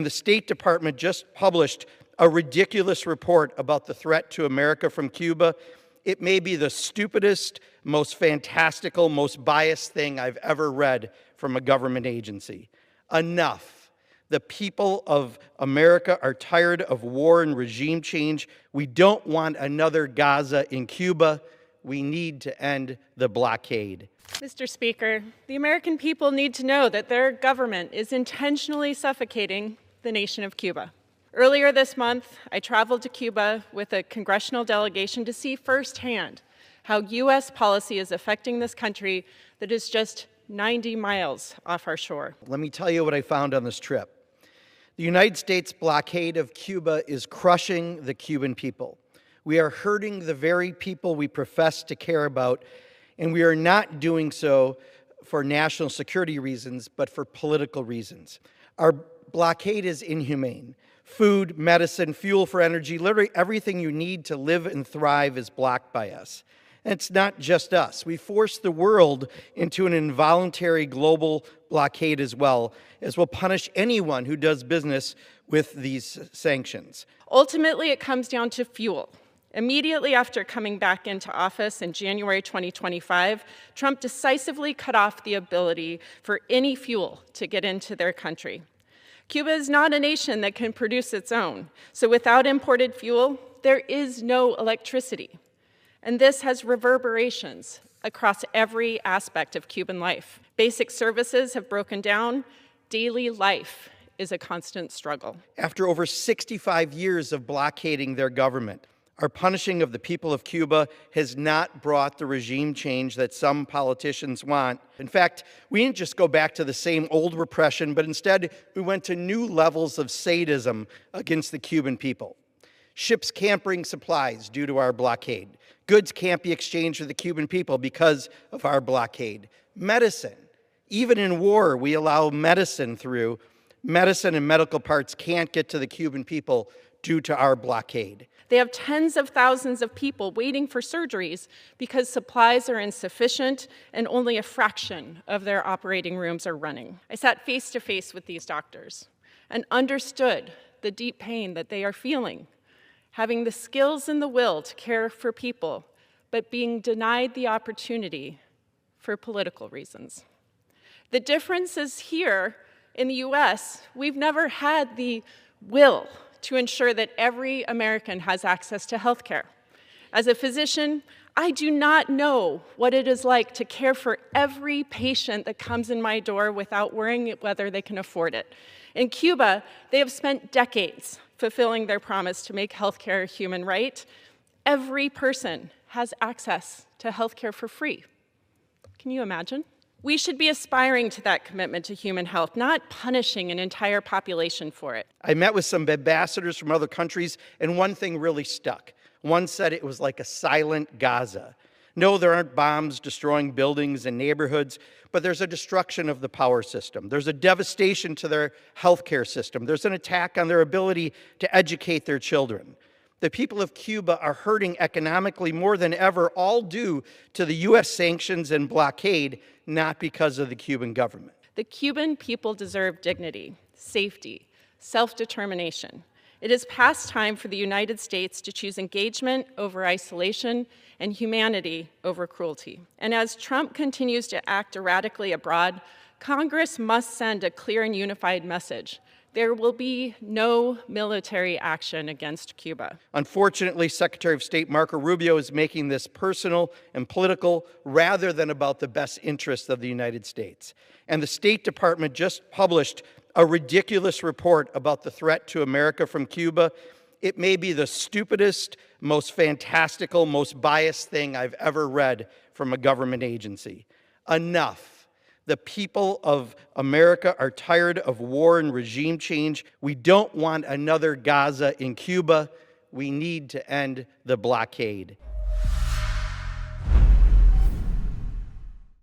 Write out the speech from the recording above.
The State Department just published a ridiculous report about the threat to America from Cuba. It may be the stupidest, most fantastical, most biased thing I've ever read from a government agency. Enough. The people of America are tired of war and regime change. We don't want another Gaza in Cuba. We need to end the blockade. Mr. Speaker, the American people need to know that their government is intentionally suffocating the nation of Cuba. Earlier this month, I traveled to Cuba with a congressional delegation to see firsthand how U.S. policy is affecting this country that is just 90 miles off our shore. Let me tell you what I found on this trip. The United States blockade of Cuba is crushing the Cuban people. We are hurting the very people we profess to care about, and we are not doing so for national security reasons, but for political reasons. Our blockade is inhumane. Food, medicine, fuel for energy, literally everything you need to live and thrive is blocked by us. And it's not just us. We force the world into an involuntary global blockade as well, as we'll punish anyone who does business with these sanctions. Ultimately, it comes down to fuel. Immediately after coming back into office in January 2025, Trump decisively cut off the ability for any fuel to get into their country. Cuba is not a nation that can produce its own, so without imported fuel, there is no electricity. And this has reverberations across every aspect of Cuban life. Basic services have broken down. Daily life is a constant struggle. After over 65 years of blockading their government, our punishing of the people of Cuba has not brought the regime change that some politicians want. In fact, we didn't just go back to the same old repression, but instead we went to new levels of sadism against the Cuban people. Ships can't bring supplies due to our blockade. Goods can't be exchanged with the Cuban people because of our blockade. Medicine, even in war, we allow medicine through. Medicine and medical parts can't get to the Cuban people due to our blockade. They have tens of thousands of people waiting for surgeries because supplies are insufficient and only a fraction of their operating rooms are running. I sat face to face with these doctors and understood the deep pain that they are feeling, having the skills and the will to care for people, but being denied the opportunity for political reasons. The difference is here in the US, we've never had the will to ensure that every American has access to health care. As a physician, I do not know what it is like to care for every patient that comes in my door without worrying whether they can afford it. In Cuba, they have spent decades fulfilling their promise to make health care a human right. Every person has access to health care for free. Can you imagine? We should be aspiring to that commitment to human health, not punishing an entire population for it. I met with some ambassadors from other countries, and one thing really stuck. One said it was like a silent Gaza. No, there aren't bombs destroying buildings and neighborhoods, but there's a destruction of the power system. There's a devastation to their healthcare system. There's an attack on their ability to educate their children. The people of Cuba are hurting economically more than ever, all due to the U.S. sanctions and blockade, not because of the Cuban government. The Cuban people deserve dignity, safety, self-determination. It is past time for the United States to choose engagement over isolation and humanity over cruelty. And as Trump continues to act erratically abroad, Congress must send a clear and unified message. There will be no military action against Cuba. Unfortunately, Secretary of State Mark Rubio is making this personal and political rather than about the best interests of the United States. And the State Department just published a ridiculous report about the threat to America from Cuba. It may be the stupidest, most fantastical, most biased thing I've ever read from a government agency. Enough. The people of America are tired of war and regime change. We don't want another Gaza in Cuba. We need to end the blockade.